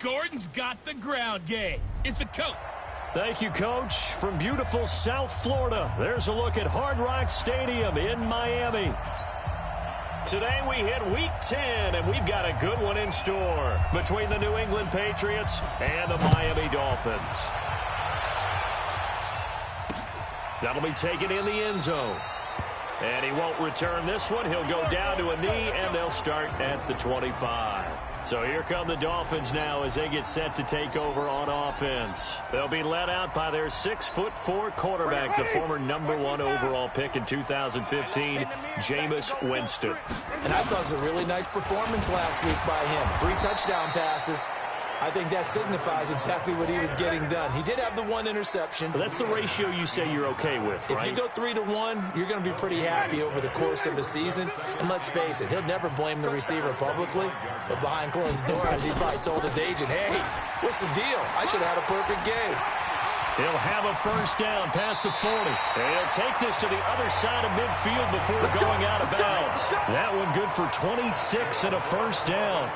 Gordon's got the ground game. It's a coach. Thank you, Coach. From beautiful South Florida, there's a look at Hard Rock Stadium in Miami. Today we hit Week 10, and we've got a good one in store between the New England Patriots and the Miami Dolphins. That'll be taken in the end zone. And he won't return this one. He'll go down to a knee, and they'll start at the 25. So here come the Dolphins now as they get set to take over on offense. They'll be led out by their 6'4" quarterback, the former #1 overall pick in 2015, Jameis Winston. And I thought it was a really nice performance last week by him. 3 touchdown passes. I think that signifies exactly what he was getting done. He did have the 1 interception. But that's the ratio you say you're okay with, right? If you go 3-1, you're going to be pretty happy over the course of the season. And let's face it, he'll never blame the receiver publicly. But behind closed doors, he probably told his agent, hey, what's the deal? I should have had a perfect game. He'll have a first down past the 40. And he'll take this to the other side of midfield before going out of bounds. That one good for 26 and a first down.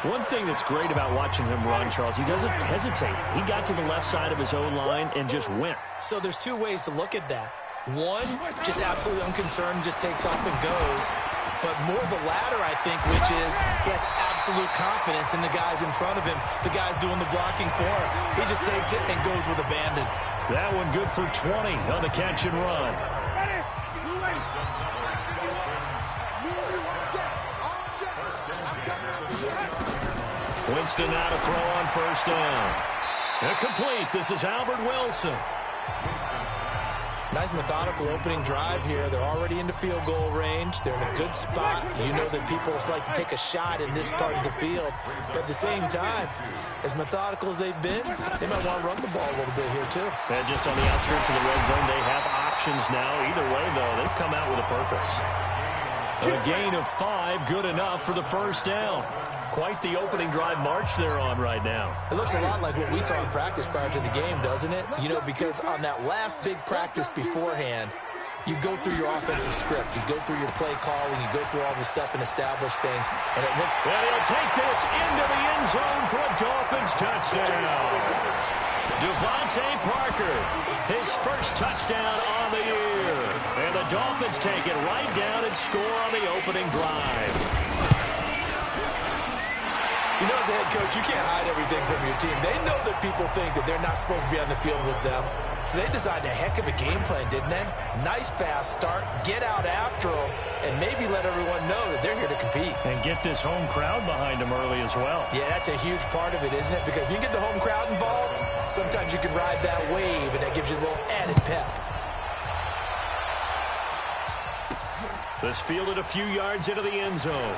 One thing that's great about watching him run, Charles, he doesn't hesitate. He got to the left side of his own line and just went. So there's 2 ways to look at that. One, just absolutely unconcerned, just takes off and goes. But more the latter, I think, which is he has absolute confidence in the guys in front of him, the guys doing the blocking for him. He just takes it and goes with abandon. That one good for 20 on the catch and run. Winston now to throw on first down. Complete. This is Albert Wilson. Nice methodical opening drive here. They're already into field goal range. They're in a good spot. You know that people like to take a shot in this part of the field. But at the same time, as methodical as they've been, they might want to run the ball a little bit here too. And just on the outskirts of the red zone, they have options now. Either way, though, they've come out with a purpose. A gain of 5, good enough for the first down. Quite the opening drive march they're on right now. It looks a lot like what we saw in practice prior to the game, doesn't it? You know, because on that last big practice beforehand, you go through your offensive script. You go through your play calling. You go through all the stuff and establish things. And it looked... Well, he'll take this into the end zone for a Dolphins touchdown. Devontae Parker, his first touchdown on the year. And the Dolphins take it right down and score on the opening drive. You know, as a head coach, you can't hide everything from your team. They know that people think that they're not supposed to be on the field with them. So they designed a heck of a game plan, didn't they? Nice fast start, get out after them, and maybe let everyone know that they're here to compete. And get this home crowd behind them early as well. Yeah, that's a huge part of it, isn't it? Because if you get the home crowd involved, sometimes you can ride that wave, and that gives you a little added pep. This fielded a few yards into the end zone.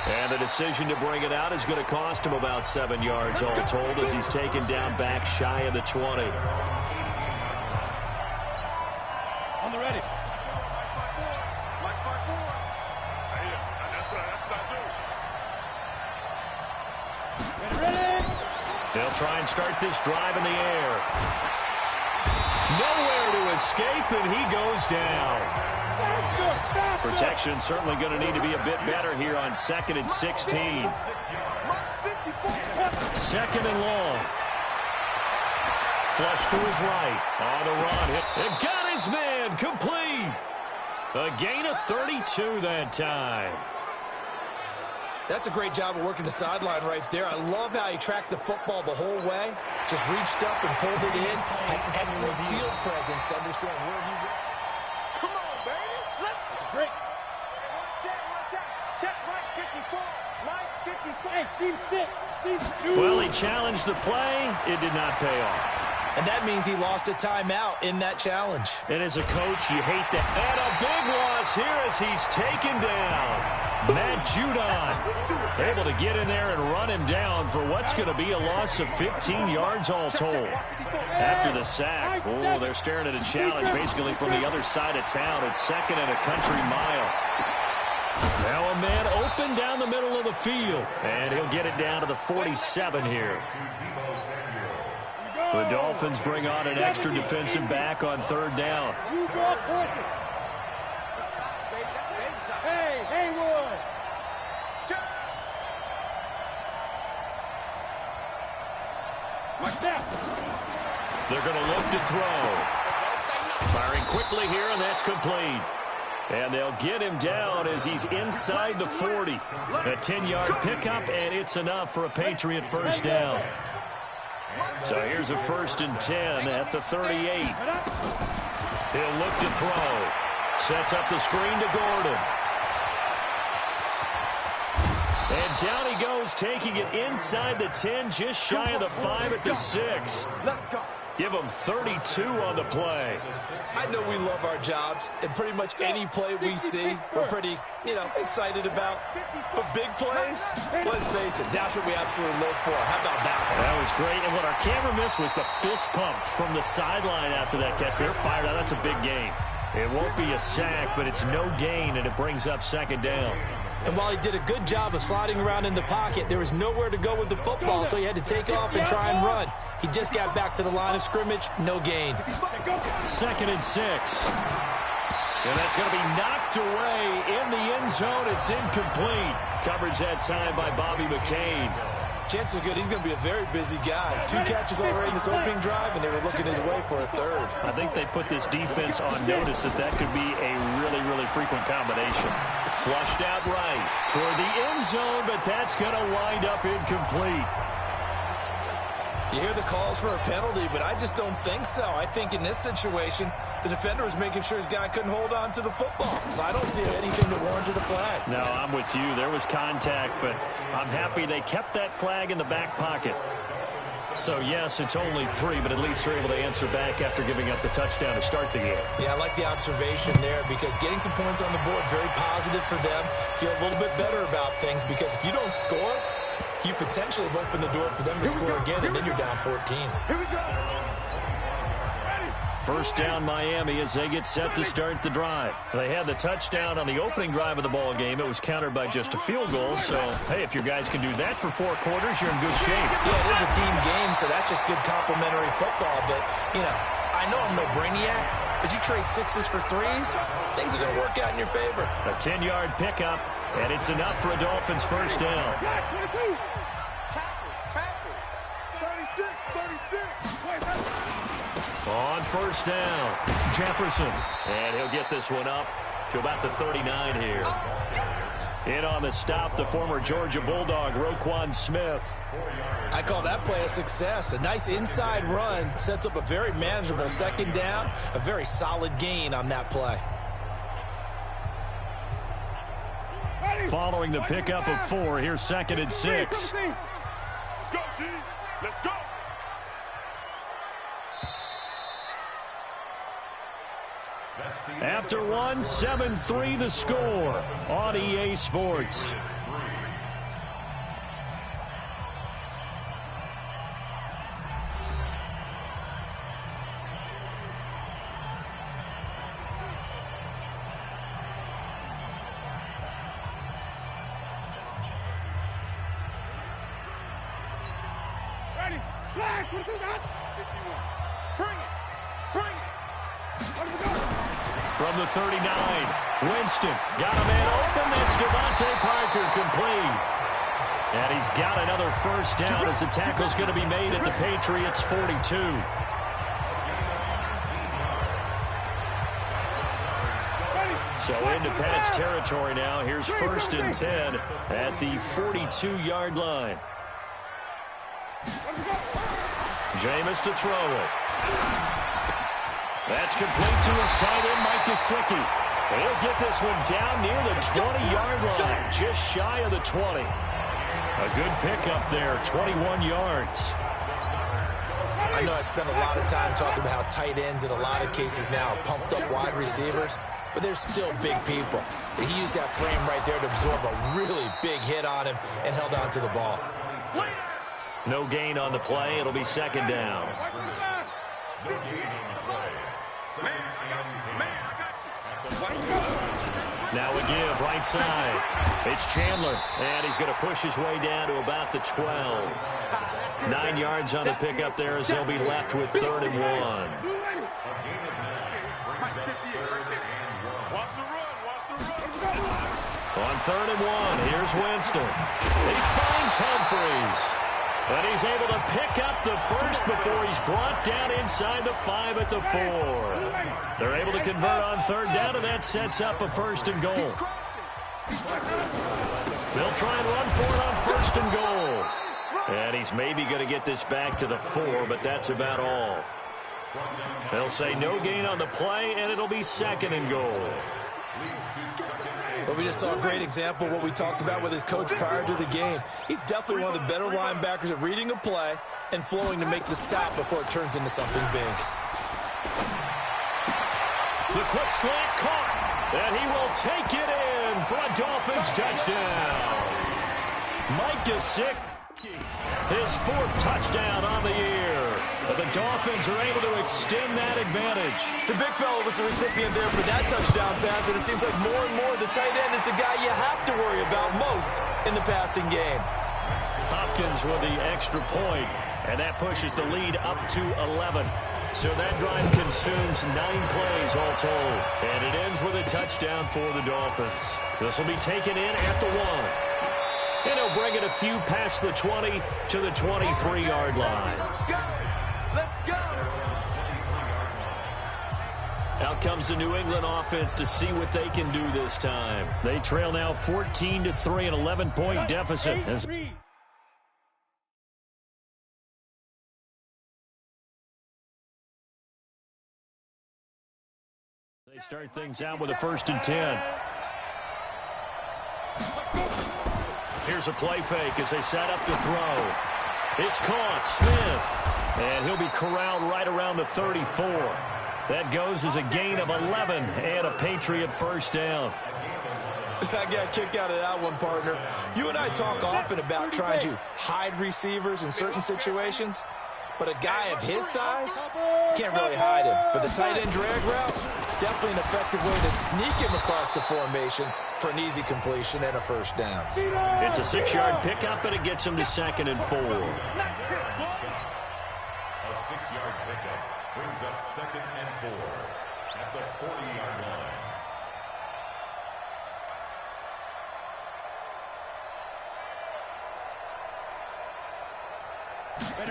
And the decision to bring it out is going to cost him about 7 yards all told as he's taken down back shy of the 20. On the ready. Ready. They'll try and start this drive in the air. Nowhere to escape, and he goes down. Protection certainly going to need to be a bit better here on 2nd and 16. 2nd and long. Flush to his right. On the run. It got his man. Complete. A gain of 32 that time. That's a great job of working the sideline right there. I love how he tracked the football the whole way. Just reached up and pulled it in. Had excellent field presence to understand where he was. Come on, baby. Let's break. Check right 54. Right 54. Hey, seam 6. Well, he challenged the play. It did not pay off. And that means he lost a timeout in that challenge. And as a coach, you hate that. And a big loss here as he's taken down. Matt Judon able to get in there and run him down for what's going to be a loss of 15 yards all told. After the sack, oh, they're staring at a challenge basically from the other side of town. It's 2nd and a country mile. Now a man open down the middle of the field. And he'll get it down to the 47 here. The Dolphins bring on an extra defensive back on 3rd down. Hey, Haywood. They're going to look to throw. Firing quickly here, and that's complete. And they'll get him down as he's inside the 40. A 10-yard pickup, and it's enough for a Patriot first down. So here's a 1st and 10 at the 38. He'll look to throw. Sets up the screen to Gordon. And down he goes, taking it inside the 10, just shy of the 5 at the 6. Let's go. Give him 32 on the play. I know we love our jobs, and pretty much any play we see, we're pretty, excited about. But big plays, let's face it, that's what we absolutely live for. How about that one? That was great, and what our camera missed was the fist pump from the sideline after that catch. They're fired out. That's a big gain. It won't be a sack, but it's no gain, and it brings up 2nd down. And while he did a good job of sliding around in the pocket, there was nowhere to go with the football, so he had to take off and try and run. He just got back to the line of scrimmage, no gain. 2nd and 6. And that's going to be knocked away in the end zone. It's incomplete. Coverage that time by Bobby McCain. Chances are good he's going to be a very busy guy. 2 catches already in this opening drive, and they were looking his way for a 3rd. I think they put this defense on notice that could be a really, really frequent combination. Flushed out right toward the end zone, but that's going to wind up incomplete. You hear the calls for a penalty, but I just don't think so. I think in this situation, the defender was making sure his guy couldn't hold on to the football. So I don't see anything that warranted a flag. No, I'm with you. There was contact, but I'm happy they kept that flag in the back pocket. So, yes, it's only 3, but at least they're able to answer back after giving up the touchdown to start the game. Yeah, I like the observation there because getting some points on the board, very positive for them. Feel a little bit better about things because if you don't score, you potentially have opened the door for them to score again, and then you're down 14. Here we go. First down Miami as they get set to start the drive. They had the touchdown on the opening drive of the ball game. It was countered by just a field goal. So, hey, if your guys can do that for 4 quarters, you're in good shape. Yeah, it is a team game, so that's just good complimentary football. But, I know I'm no brainiac, but you trade 6s for 3s, things are going to work out in your favor. A 10-yard pickup, and it's enough for a Dolphins first down. Tackle. 36. On first down, Jefferson. And he'll get this one up to about the 39 here. In on the stop, the former Georgia Bulldog, Roquan Smith. I call that play a success. A nice inside run sets up a very manageable 2nd down, a very solid gain on that play. Following the pickup of 4, here's 2nd and 6. Let's go, G. Let's go. After 1, 7-3 the score on EA Sports. Ready. Flag. What do you got? 51. Bring it. What do we got? From the 39, Winston got a man open. That's Devontae Parker complete. And he's got another first down as the tackle's going to be made at the Patriots' 42. So into Pat's territory now. Here's 1st and 10 at the 42-yard line. Jameis to throw it. That's complete to his tight end, Mike Gesicki. He'll get this one down near the 20-yard line, just shy of the 20. A good pickup there, 21 yards. I know I spent a lot of time talking about how tight ends in a lot of cases now are pumped up wide receivers, but they're still big people. He used that frame right there to absorb a really big hit on him and held on to the ball. No gain on the play. It'll be 2nd down. Now a give, right side. It's Chandler, and he's going to push his way down to about the 12. 9 yards on the pickup there as they'll be left with 3rd and 1. On 3rd and 1, here's Winston. He finds Humphries. And he's able to pick up the first before he's brought down inside the 5 at the 4. They're able to convert on third down, and that sets up a 1st and goal. They'll try and run for it on 1st and goal. And he's maybe going to get this back to the 4, but that's about all. They'll say no gain on the play, and it'll be 2nd and goal. But we just saw a great example of what we talked about with his coach prior to the game. He's definitely one of the better linebackers at reading a play and flowing to make the stop before it turns into something big. The quick slant caught, and he will take it in for a Dolphins touchdown. Mike Gesicki, his 4th touchdown on the year. But the Dolphins are able to extend that advantage. The big fella was the recipient there for that touchdown pass, and it seems like more and more the tight end is the guy you have to worry about most in the passing game. Hopkins with the extra point, and that pushes the lead up to 11. So that drive consumes 9 plays all told, and it ends with a touchdown for the Dolphins. This will be taken in at the 1. And he'll bring it a few past the 20 to the 23-yard line. Let's go! Out comes the New England offense to see what they can do this time. They trail now 14-3, an 11-point deficit. They start things out with a 1st and 10. Here's a play fake as they set up to throw. It's caught. Smith. And he'll be corralled right around the 34. That goes as a gain of 11 and a Patriot 1st down. I got a kick out of that one, partner. You and I talk often about trying to hide receivers in certain situations, but a guy of his size can't really hide him. But the tight end drag route, definitely an effective way to sneak him across the formation for an easy completion and a 1st down. It's a 6-yard pickup, and it gets him to 2nd and 4. A 6-yard pickup brings up 2nd and 4 at the 40-yard line.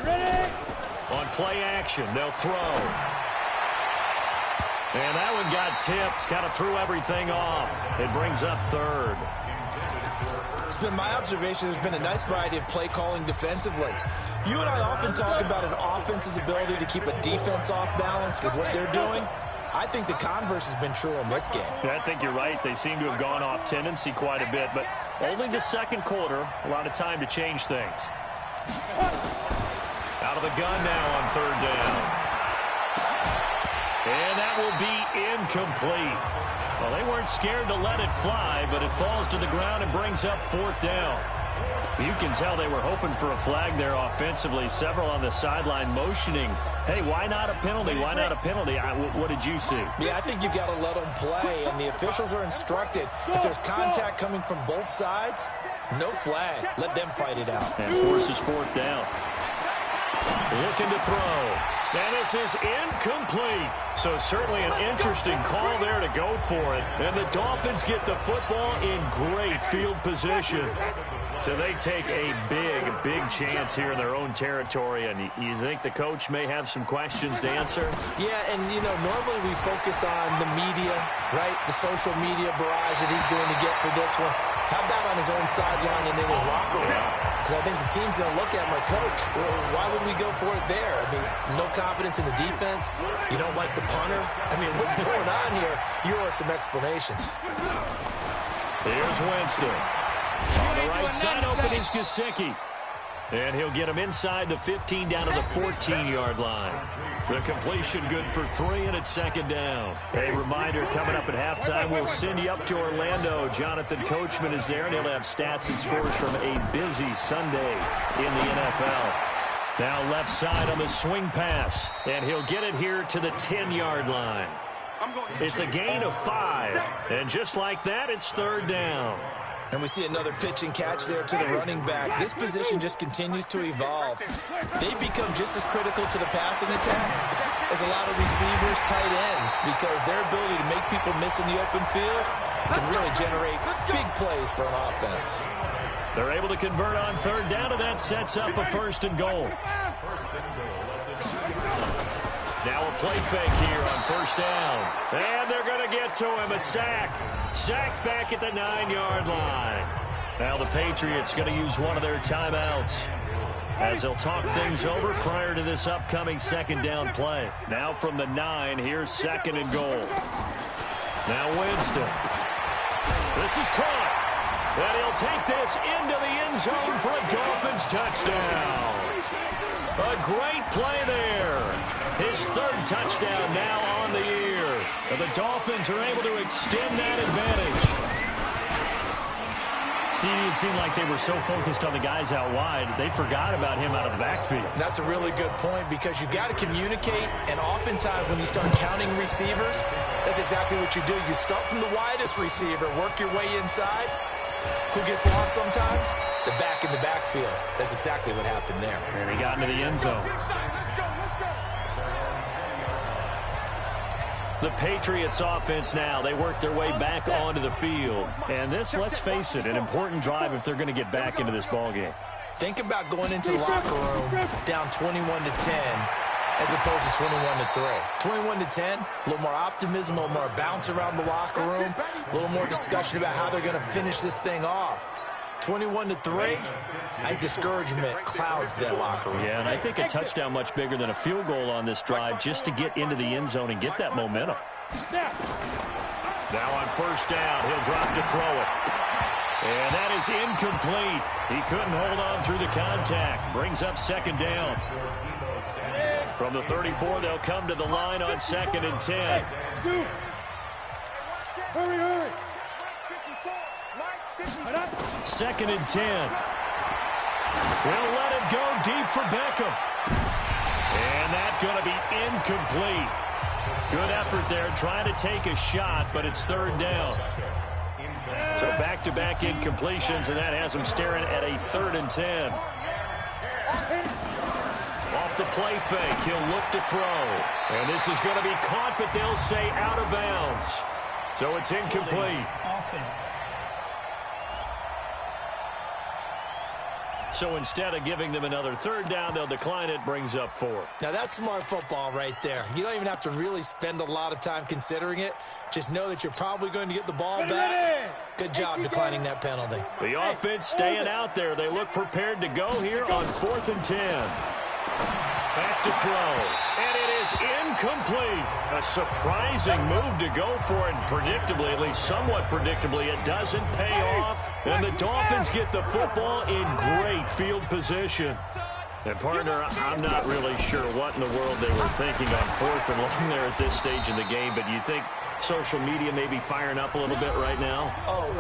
Ready? On play action, they'll throw. And that one got tipped, kind of threw everything off. It brings up 3rd. It's been my observation there's been a nice variety of play calling defensively. You and I often talk about an offense's ability to keep a defense off balance with what they're doing. I think the converse has been true in this game. I think you're right. They seem to have gone off tendency quite a bit, but only the 2nd quarter, a lot of time to change things. Out of the gun now on 3rd down. And that will be incomplete. Well, they weren't scared to let it fly, but it falls to the ground and brings up 4th down. You can tell they were hoping for a flag there offensively. Several on the sideline motioning, hey, why not a penalty? Why not a penalty? What did you see? Yeah, I think you've got to let them play, and the officials are instructed. If there's contact coming from both sides, no flag. Let them fight it out. And forces 4th down. Looking to throw. And this is incomplete. So certainly an interesting call there to go for it. And the Dolphins get the football in great field position. So they take a big chance here in their own territory. And you think the coach may have some questions to answer? Yeah, and, you know, normally we focus on the media, right? The social media barrage that he's going to get for this one. How about on his own sideline and in his locker room? Because I think the team's going to look at my coach. Why would we go for it there? I mean, no confidence in the defense. You don't like the punter. I mean, what's going on here? You owe us some explanations. Here's Winston. On the right side, open is Gesicki. And he'll get him inside the 15 down to the 14-yard line. The completion good for 3, and it's 2nd down. A reminder, coming up at halftime, we'll send you up to Orlando. Jonathan Coachman is there, and he'll have stats and scores from a busy Sunday in the NFL. Now left side on the swing pass, and he'll get it here to the 10-yard line. It's a gain of 5, and just like that, it's 3rd down. And we see another pitch and catch there to the running back. This position just continues to evolve. They become just as critical to the passing attack as a lot of receivers, tight ends, because their ability to make people miss in the open field can really generate big plays for an offense. They're able to convert on third down, and that sets up a first and goal. Now a play fake here on first down. And they're going to get to him. A sack. Sacked back at the 9-yard line. Now the Patriots going to use one of their timeouts as they'll talk things over prior to this upcoming second down play. Now from the 9, here's second and goal. Now Winston. This is caught. And he'll take this into the end zone for a Dolphins touchdown. A great play there. His third touchdown now on the year. And the Dolphins are able to extend that advantage. See, it seemed like they were so focused on the guys out wide, they forgot about him out of the backfield. That's a really good point because you've got to communicate, and oftentimes when you start counting receivers, that's exactly what you do. You start from the widest receiver, work your way inside. Who gets lost sometimes? The back in the backfield. That's exactly what happened there. And he got into the end zone. The Patriots offense now, they work their way back onto the field. And this, let's face it, an important drive if they're going to get back into this ballgame. Think about going into the locker room down 21-10 as opposed to 21-3. 21-10, a little more optimism, a little more bounce around the locker room, a little more discussion about how they're going to finish this thing off. 21-3, I think discouragement clouds that locker room. Yeah, and I think a touchdown much bigger than a field goal on this drive just to get into the end zone and get that momentum. Now on first down, he'll drop to throw it. And that is incomplete. He couldn't hold on through the contact. Brings up second down. From the 34, they'll come to the line on second and 10. Hurry. Second and 10. We'll let it go deep for Beckham. And that's going to be incomplete. Good effort there, trying to take a shot, but it's third down. So back-to-back incompletions, and that has him staring at a third and 10. Off the play fake, he'll look to throw. And this is going to be caught, but they'll say out of bounds. So it's incomplete. Offense. So instead of giving them another third down, they'll decline it, brings up 4. Now that's smart football right there. You don't even have to really spend a lot of time considering it. Just know that you're probably going to get the ball back. Good job declining that penalty. The offense staying out there. They look prepared to go here on 4th and 10. Back to throw. And it is incomplete. A surprising move to go for it. Predictably, at least somewhat predictably, it doesn't pay off. And the Dolphins get the football in great field position. And, partner, I'm not really sure what in the world they were thinking on 4th and long there at this stage in the game. But you think social media may be firing up a little bit right now? Oh,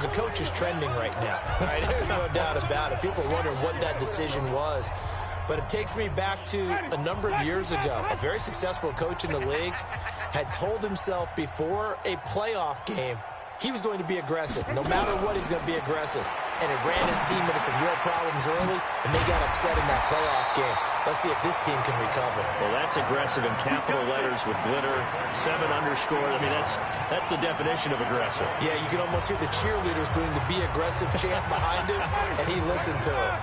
the coach is trending right now. Right? There's no doubt about it. People wonder what that decision was. But it takes me back to a number of years ago. A very successful coach in the league had told himself before a playoff game he was going to be aggressive. No matter what, he's going to be aggressive. And it ran his team into some real problems early, and they got upset in that playoff game. Let's see if this team can recover. Well, that's aggressive in capital letters with glitter, 7 underscore. I mean, that's the definition of aggressive. Yeah, you can almost hear the cheerleaders doing the be aggressive chant behind him, and he listened to it.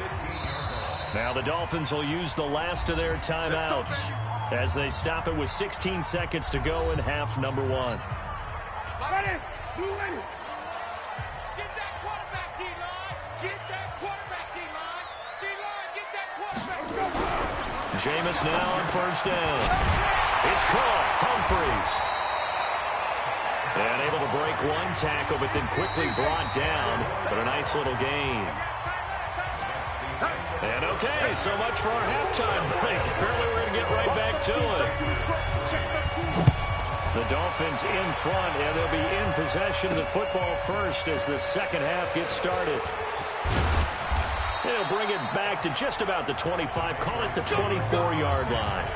Now the Dolphins will use the last of their timeouts as they stop it with 16 seconds to go in half number 1. Get that quarterback, D-line. Get that quarterback, D-line. D-line, get that quarterback. Jameis now on first down. It's caught. Humphreys. And able to break one tackle, but then quickly brought down. But a nice little gain. And okay, so much for our halftime break. Apparently we're going to get right back to it. The Dolphins in front, and they'll be in possession of the football first as the second half gets started. They'll bring it back to just about the 25, call it the 24-yard line.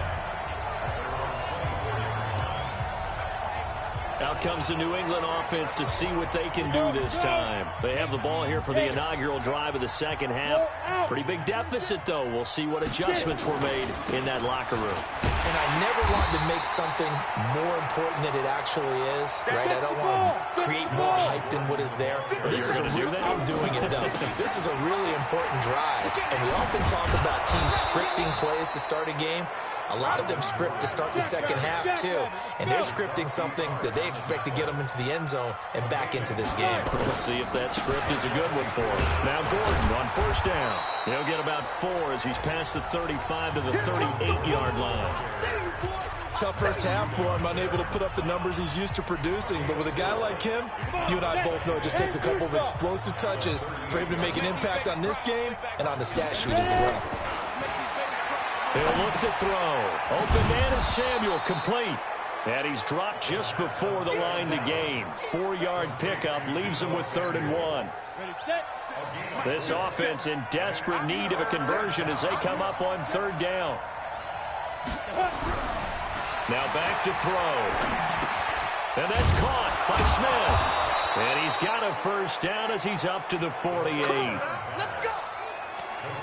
Now Out comes the New England offense to see what they can do this time. They have the ball here for the inaugural drive of the second half. Pretty big deficit, though. We'll see what adjustments were made in that locker room. And I never want to make something more important than it actually is, right? I don't want to create more hype than what is there. But this is I'm doing it, though. This is a really important drive. And we often talk about teams scripting plays to start a game. A lot of them script to start the second half, too. And they're scripting something that they expect to get them into the end zone and back into this game. We'll see if that script is a good one for him. Now Gordon on first down. He'll get about 4 as he's past the 35 to the 38-yard line. Tough first half for him, unable to put up the numbers he's used to producing. But with a guy like him, you and I both know it just takes a couple of explosive touches for him to make an impact on this game and on the stat sheet as well. He'll look to throw. Open man is Samuel, complete. And he's dropped just before the line to gain. 4-yard pickup leaves him with 3rd and 1. This offense in desperate need of a conversion as they come up on 3rd down. Now back to throw. And that's caught by Smith. And he's got a first down as he's up to the 48.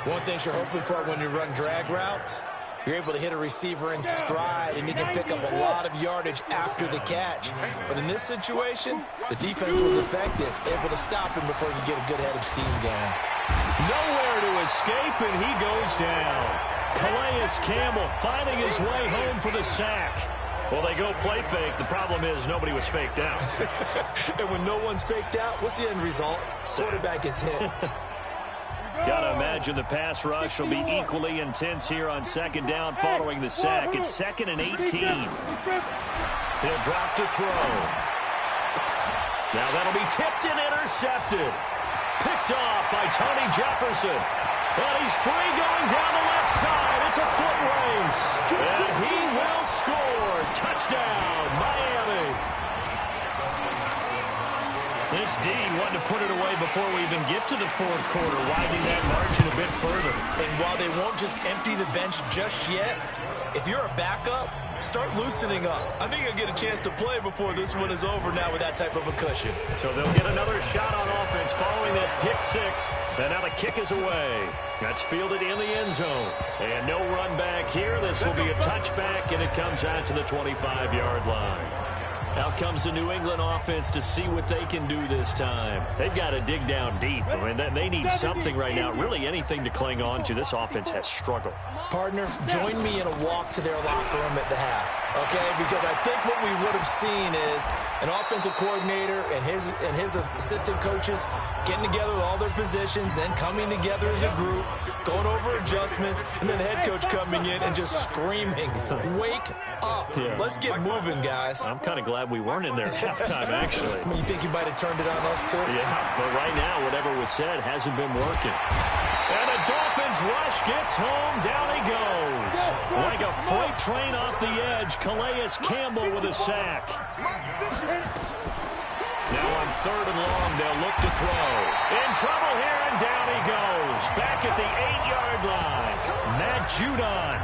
One thing you're hoping for when you run drag routes, you're able to hit a receiver in stride, and he can pick up a lot of yardage after the catch. But in this situation, the defense was effective, able to stop him before he could get a good head of steam going. Nowhere to escape, and he goes down. Calais Campbell finding his way home for the sack. Well, they go play fake. The problem is nobody was faked out. And when no one's faked out, what's the end result? Quarterback gets hit. Gotta imagine the pass rush will be equally intense here on 2nd down following the sack. It's 2nd and 18. He'll drop to throw. Now that'll be tipped and intercepted. Picked off by Tony Jefferson. And he's free going down the left side. It's a foot race. And he will score. Touchdown, Miami. This D wanted to put it away before we even get to the 4th quarter, widening that margin a bit further. And while they won't just empty the bench just yet, if you're a backup, start loosening up. I think you'll get a chance to play before this one is over now with that type of a cushion. So they'll get another shot on offense following that pick 6. And now the kick is away. That's fielded in the end zone. And no run back here. This will be a touchback, and it comes out to the 25-yard line. Out comes the New England offense to see what they can do this time. They've got to dig down deep. I mean, they need something right now, really anything to cling on to. This offense has struggled. Partner, join me in a walk to their locker room at the half, okay? Because I think what we would have seen is an offensive coordinator and his assistant coaches getting together with all their positions, then coming together as a group, going over adjustments, and then the head coach coming in and just screaming, wake up. Yeah. Let's get moving, guys. I'm kind of glad we weren't in there at halftime, actually. I mean, you think you might have turned it on us, too? Yeah, but right now, whatever was said hasn't been working. And the Dolphins rush gets home. Down he goes. Like a freight train off the edge, Calais Campbell with a sack. Now on 3rd and long, they'll look to throw. In trouble here, and down he goes. Back at the 8-yard line. Matt Judon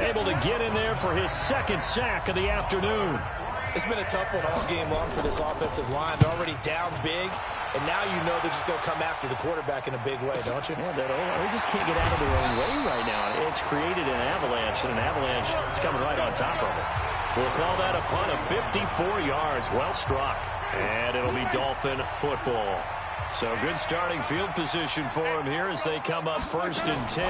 able to get in there for his 2nd sack of the afternoon. It's been a tough one all game long for this offensive line. They're already down big, and now you know they're just going to come after the quarterback in a big way, don't you? Yeah, they just can't get out of their own way right now. It's created an avalanche, and an avalanche is coming right on top of it. We'll call that a punt of 54 yards. Well struck. And it'll be Dolphin football. So good starting field position for him here as they come up 1st and 10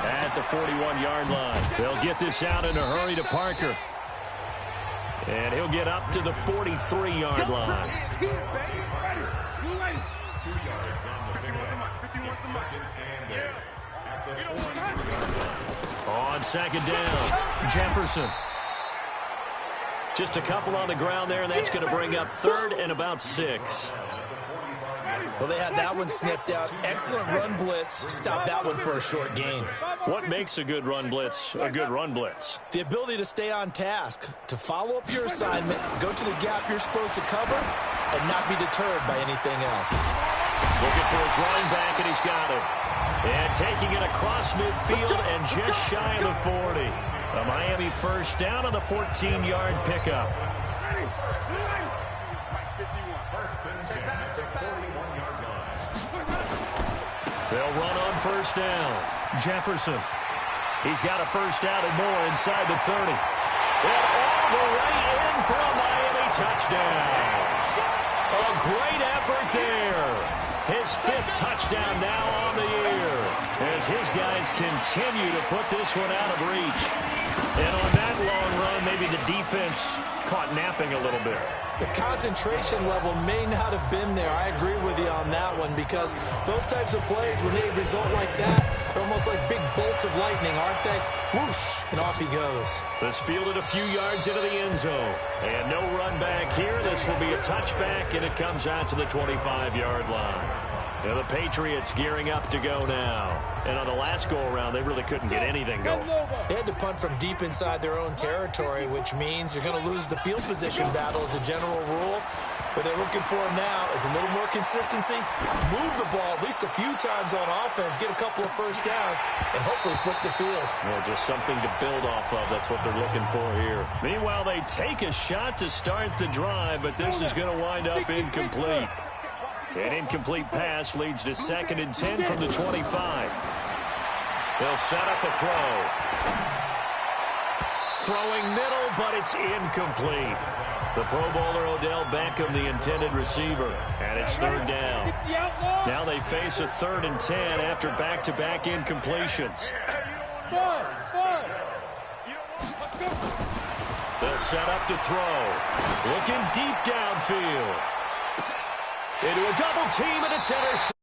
at the 41-yard line. They'll get this out in a hurry to Parker. And he'll get up to the 43-yard line. 2 yards on the pickup. 2nd and 8 at the 43-yard line. On 2nd down, Jefferson. Just a couple on the ground there, and that's going to bring up 3rd and about 6. Well, they had that one sniffed out. Excellent run blitz. Stop that one for a short gain. What makes a good run blitz a good run blitz? The ability to stay on task, to follow up your assignment, go to the gap you're supposed to cover, and not be deterred by anything else. Looking for his running back, and he's got it. And taking it across midfield and just shy of the 40. A Miami first down on the 14-yard pickup. at the 41-yard line. They'll run on first down. Jefferson. He's got a first down and more inside the 30. And all the way in for a Miami touchdown. A great effort there. His 5th touchdown now on the year as his guys continue to put this one out of reach. And on that long run, maybe the defense caught napping a little bit. The concentration level may not have been there. I agree with you on that one because those types of plays, when they result like that, they're almost like big bolts of lightning, aren't they? Whoosh, and off he goes. This fielded a few yards into the end zone. And no run back here. This will be a touchback, and it comes out to the 25-yard line. Now the Patriots gearing up to go now. And on the last go-around, they really couldn't get anything going. They had to punt from deep inside their own territory, which means you're going to lose the field position battle as a general rule. What they're looking for now is a little more consistency, move the ball at least a few times on offense, get a couple of first downs, and hopefully flip the field. Well, just something to build off of. That's what they're looking for here. Meanwhile, they take a shot to start the drive, but this is going to wind up incomplete. An incomplete pass leads to 2nd and 10 from the 25. They'll set up a throw. Throwing middle, but it's incomplete. The Pro Bowler Odell Beckham, the intended receiver, and it's 3rd down. Now they face a 3rd and 10 after back-to-back incompletions. They'll set up to throw. Looking deep downfield. Into a double team, and it's intercepted.